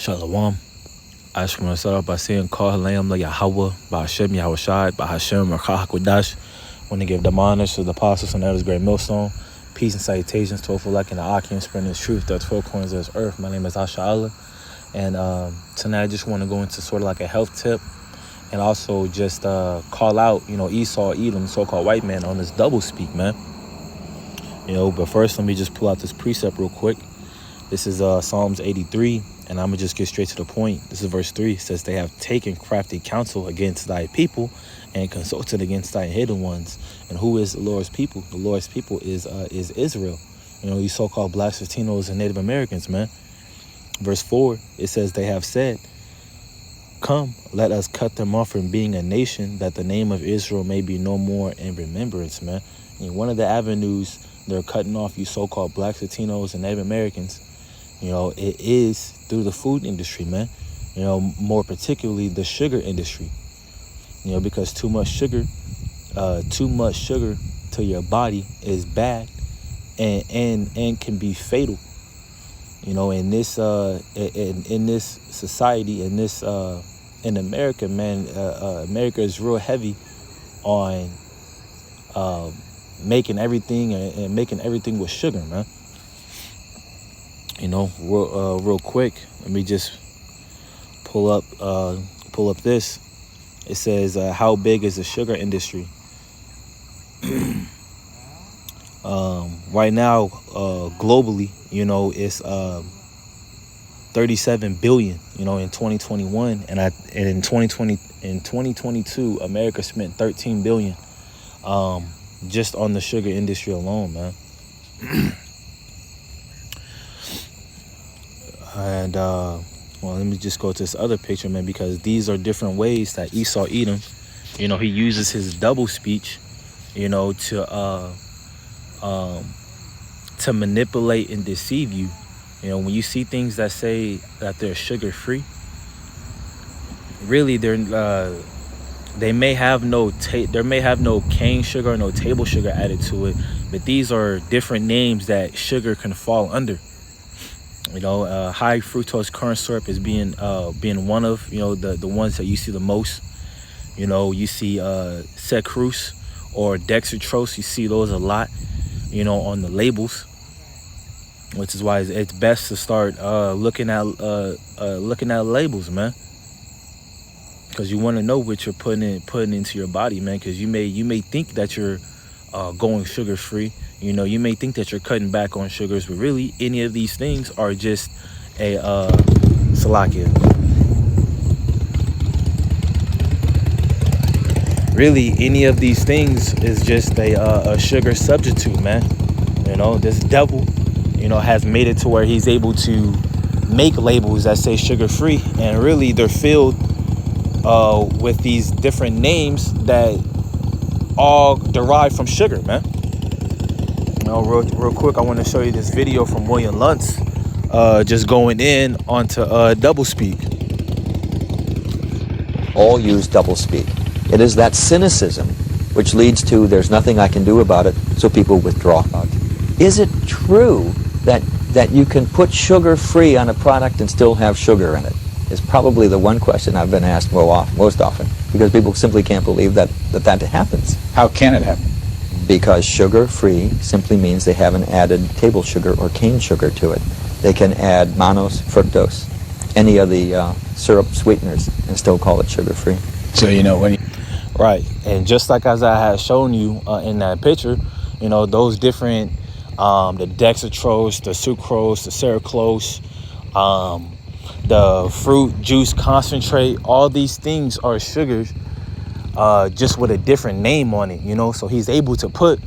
Shalom. I just want to start off by saying, Call Halayim La Yahweh, Ba'Hashem Yahushai, Ba'Hashem Rakah HaKodash. I want to give them honors to the apostles and elders, great millstone. Peace and salutations to Ofalek and the Akim, spreading his truth. That's 4 corners of this earth. My name is Asha Allah. And tonight I just want to go into sort of like a health tip and also just call out, Esau, Edom, so-called white man on this double speak, man. But first, let me just pull out this precept real quick. This is Psalms 83, and I'm going to just get straight to the point. This is verse 3. It says, they have taken crafty counsel against thy people and consulted against thy hidden ones. And who is the Lord's people? The Lord's people is Israel. These so-called blacks, Latinos, and Native Americans, man. Verse 4, it says, they have said, come, let us cut them off from being a nation, that the name of Israel may be no more in remembrance, man. And one of the avenues they're cutting off you so-called blacks, Latinos, and Native Americans, it is through the food industry, man. More particularly the sugar industry. Because too much sugar to your body is bad and can be fatal. In this in this society, in America, man, America is real heavy on making everything and making everything with sugar, man. Real quick, let me just pull up this. It says, how big is the sugar industry? Right now, globally, it's 37 billion, in 2021, and in 2022, America spent 13 billion, just on the sugar industry alone, man. And let me just go to this other picture, man, because these are different ways that Esau Edom, he uses his double speech, to manipulate and deceive you. When you see things that say that they're sugar free, really they may have no cane sugar or no table sugar added to it, but these are different names that sugar can fall under. High fructose corn syrup is being one of the ones that you see the most. You see sucrose or dextrose. You see those a lot, on the labels, which is why it's best to start looking at labels, man, because you want to know what you're putting into your body, man. Because you may think that you're going sugar free. You may think that you're cutting back on sugars, but really any of these things are just a salakia. Really, any of these things is just a sugar substitute, man. This devil, has made it to where he's able to make labels that say sugar free, and really they're filled with these different names that all derive from sugar, man. Real quick, I want to show you this video from William Luntz, just going in onto doublespeak. All use doublespeak. It is that cynicism which leads to there's nothing I can do about it, so people withdraw. Is it true that you can put sugar free on a product and still have sugar in it? Is probably the one question I've been asked most often, because people simply can't believe that happens. How can it happen? Because sugar-free simply means they haven't added table sugar or cane sugar to it. They can add mannose, fructose, any of the syrup sweeteners, and still call it sugar-free. So when you... Right, and just like as I had shown you in that picture, those different, the dextrose, the sucrose, the saccharose, the fruit juice concentrate, all these things are sugars, just with a different name on it, so he's able to put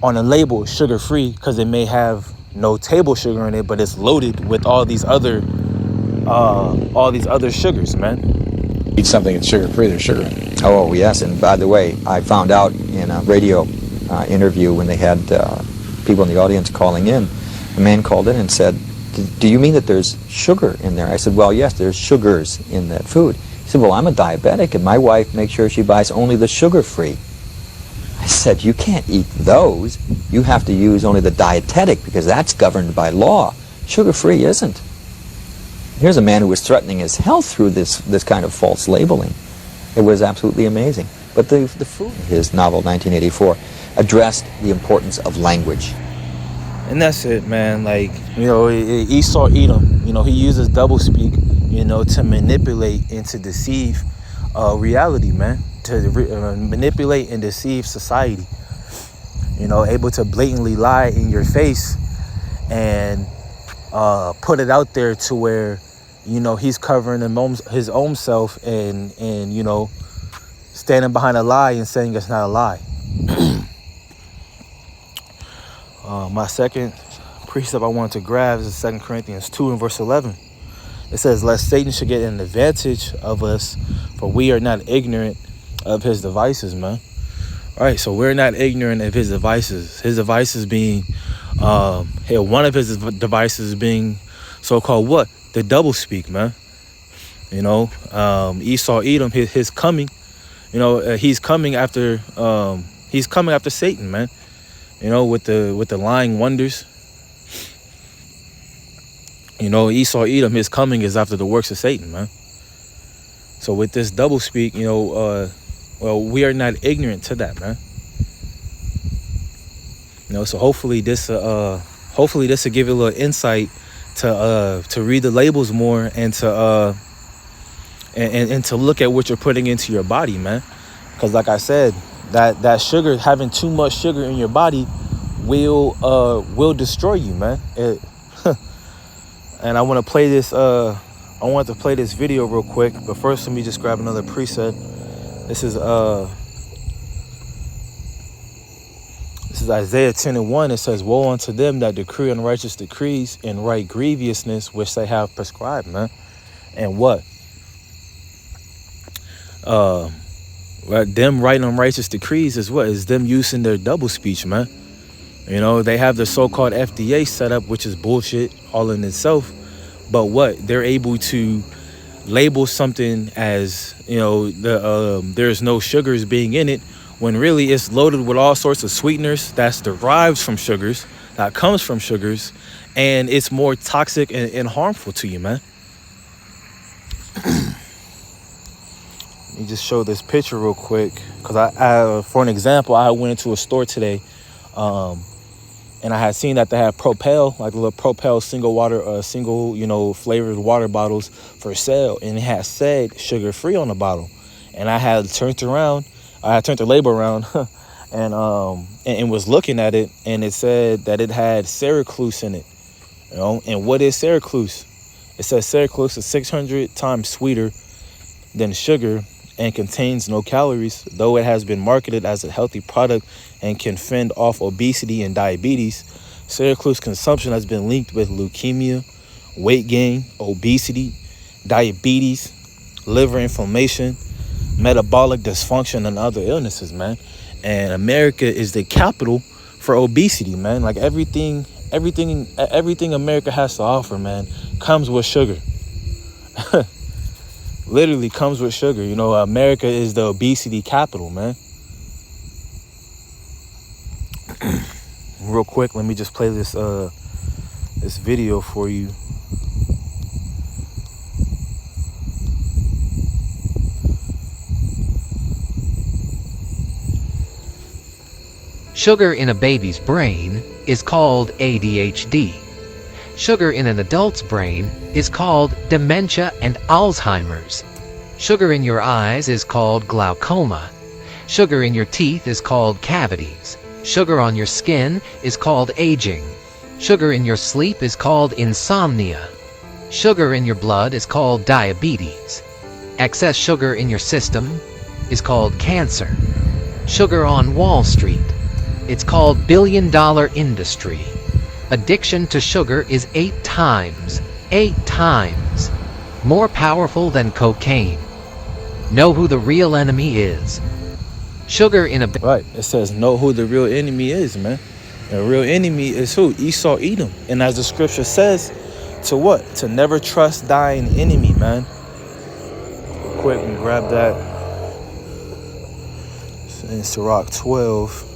on a label sugar free because it may have no table sugar in it, but it's loaded with all these other sugars, man. Eat something that's sugar free, there's sugar in it. Oh yes, and by the way, I found out in a radio interview when they had people in the audience calling in, a man called in and said, do you mean that there's sugar in there? I said, well, yes, there's sugars in that food. He said, well, I'm a diabetic, and my wife makes sure she buys only the sugar-free. I said, you can't eat those. You have to use only the dietetic, because that's governed by law. Sugar-free isn't. Here's a man who was threatening his health through this kind of false labeling. It was absolutely amazing. But the fruit of his novel, 1984, addressed the importance of language. And that's it, man. Like, Esau Edom, he uses doublespeak, to manipulate and to deceive reality, man. To manipulate and deceive society. Able to blatantly lie in your face and put it out there to where, he's covering his own self and standing behind a lie and saying it's not a lie. My second precept I wanted to grab is 2 Corinthians 2 and verse 11. It says, lest Satan should get an advantage of us, for we are not ignorant of his devices, man. All right, so we're not ignorant of his devices. His devices being, one of his devices being so-called what? The doublespeak, man. Esau Edom, his coming, he's coming after Satan, man. With the lying wonders. Esau Edom, his coming is after the works of Satan, man. So with this doublespeak, we are not ignorant to that, man. So hopefully this will give you a little insight to read the labels more and to and to look at what you're putting into your body, man. Because like I said, that sugar, having too much sugar in your body will destroy you, man. And I want to play this I wanted to play this video real quick, but first let me just grab another preset. This is Isaiah 10 and 1. It says, woe unto them that decree unrighteous decrees and write grievousness which they have prescribed, man. And what? Them writing unrighteous decrees is what? Is them using their double speech, man. They have the so-called FDA set up, which is bullshit all in itself. But what? They're able to label something as, there's no sugars being in it, when really it's loaded with all sorts of sweeteners that's derived from sugars, that comes from sugars, and it's more toxic and harmful to you, man. Let me just show this picture real quick, because I for an example, I went into a store today, and I had seen that they have Propel, like the little Propel single flavored water bottles for sale, and it had said sugar free on the bottle, and I had turned the label around, and was looking at it, and it said that it had Syracuse in it, And what is Syracuse? It says Syracuse is 600 times sweeter than sugar and contains no calories, though it has been marketed as a healthy product and can fend off obesity and diabetes. Syracuse consumption has been linked with leukemia, weight gain, obesity, diabetes, liver inflammation, metabolic dysfunction, and other illnesses, man. And America is the capital for obesity, man. Like everything America has to offer, man, comes with sugar. Literally comes with sugar. America is the obesity capital, man. Real quick, let me just play this video for you. Sugar in a baby's brain is called ADHD. Sugar in an adult's brain is called dementia and Alzheimer's. Sugar in your eyes is called glaucoma. Sugar in your teeth is called cavities. Sugar on your skin is called aging. Sugar in your sleep is called insomnia. Sugar in your blood is called diabetes. Excess sugar in your system is called cancer. Sugar on Wall Street, it's called billion-dollar industry. Addiction to sugar is 8 times more powerful than cocaine. Know who the real enemy is. Sugar in a... Right, it says know who the real enemy is, man. The real enemy is who? Esau Edom. And as the scripture says, to what? To never trust thine enemy, man. Real quick, and grab that. It's in Sirach 12.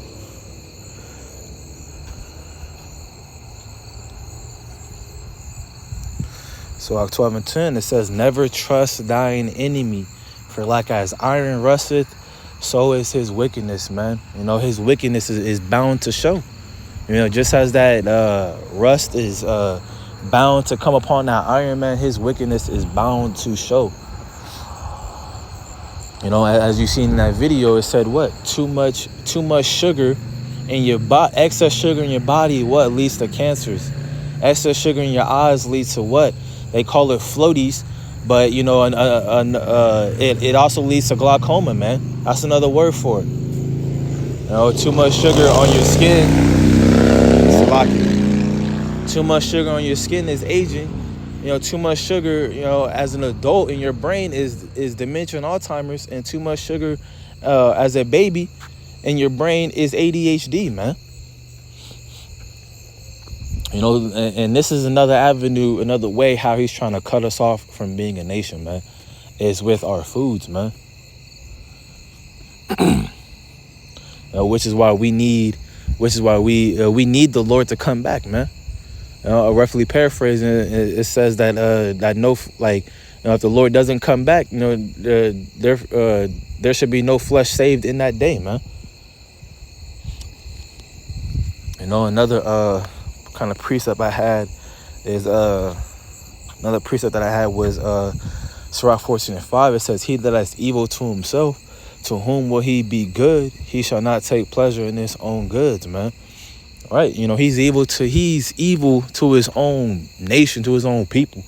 So 12 and 10, it says, never trust thine enemy, for like as iron rusteth, so is his wickedness, man. You know, his wickedness is bound to show. You know, just as that rust is bound to come upon that iron, man, his wickedness is bound to show. You know, as you seen in that video, it said what? Too much sugar in your body, excess sugar in your body, what leads to cancers? Excess sugar in your eyes leads to what? They call it floaties, but you know, it also leads to glaucoma, man. That's another word for it. You know, too much sugar on your skin. Too much sugar on your skin is aging. You know, too much sugar, you know, as an adult in your brain is dementia and Alzheimer's, and too much sugar as a baby in your brain is ADHD, man. You know, and this is another avenue, another way how he's trying to cut us off from being a nation, man, is with our foods, man. Which is why we need the Lord to come back, man. Roughly paraphrasing, it says that that no, like, you know, if the Lord doesn't come back, you know, there should be no flesh saved in that day, man. You know, another kind of precept I had is another precept that I had was Sirach 14:5. It says, "He that is evil to himself, to whom will he be good? He shall not take pleasure in his own goods," man. Right, you know, he's evil to his own nation, to his own people,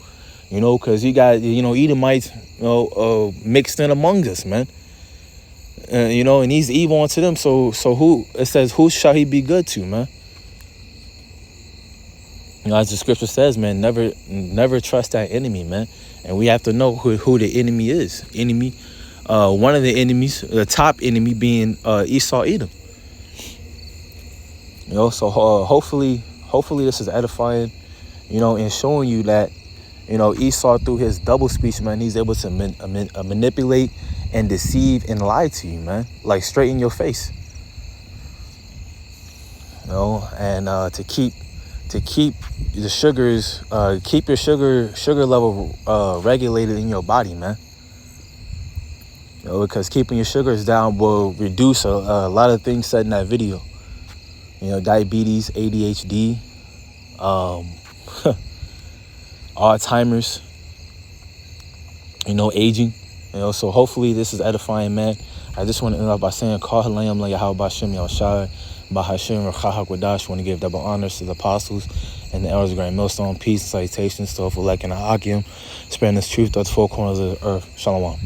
you know, because he got, you know, Edomites, you know, mixed in among us, man. You know, and he's evil unto them. So who, it says, who shall he be good to, man? You know, as the scripture says, man, never trust that enemy, man. And we have to know who the enemy is. One of the enemies, the top enemy being Esau, Edom. You know, so hopefully this is edifying, you know, and showing you that, you know, Esau, through his double speech, man, he's able to manipulate and deceive and lie to you, man, like straight in your face. You know, and to keep the sugars, keep your sugar level regulated in your body, man. You know, because keeping your sugars down will reduce a lot of things said in that video. You know, diabetes, ADHD, Alzheimer's, you know, aging. You know, so hopefully this is edifying, man. I just want to end off by saying, Call Halayim La Yahweh Bashem Yahushai, Bahashim Rachah HaKodash. Want to give double honors to the apostles and the elders of Grand Millstone. Peace and salutations to Ophalek and Ahakim, spreading this truth to the four corners of the earth. Shalom.